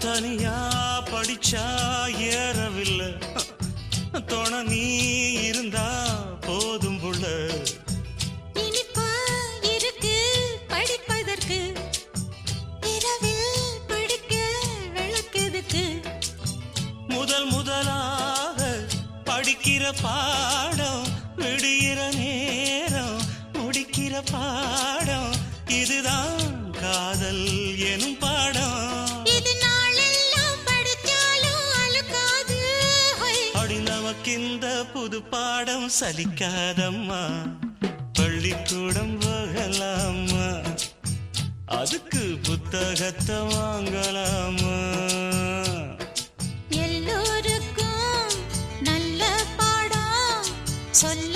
தனியா படிச்சா ஏறவில்லை, துணை நீ இருந்தா போதும் புள்ள. இனிப்பா இருக்கு படிப்பதற்கு, இரவில் படிக்க விளக்குதுக்கு. முதலாக படிக்கிற பாடம், விடுகிற நேரம் முடிக்கிற பாடம், இதுதான் காதல் எனும் பாடம். இது நாளெல்லாம் படிச்சாலும் அழுக்காது. அடி நமக்கிந்த புது பாடம் சலிக்காதம்மா, பள்ளிக்கூடம் போகலாமா, அதுக்கு புத்தகத்தை வாங்கலாமா. எல்லோருக்கும் நல்ல பாடம் சொல்ல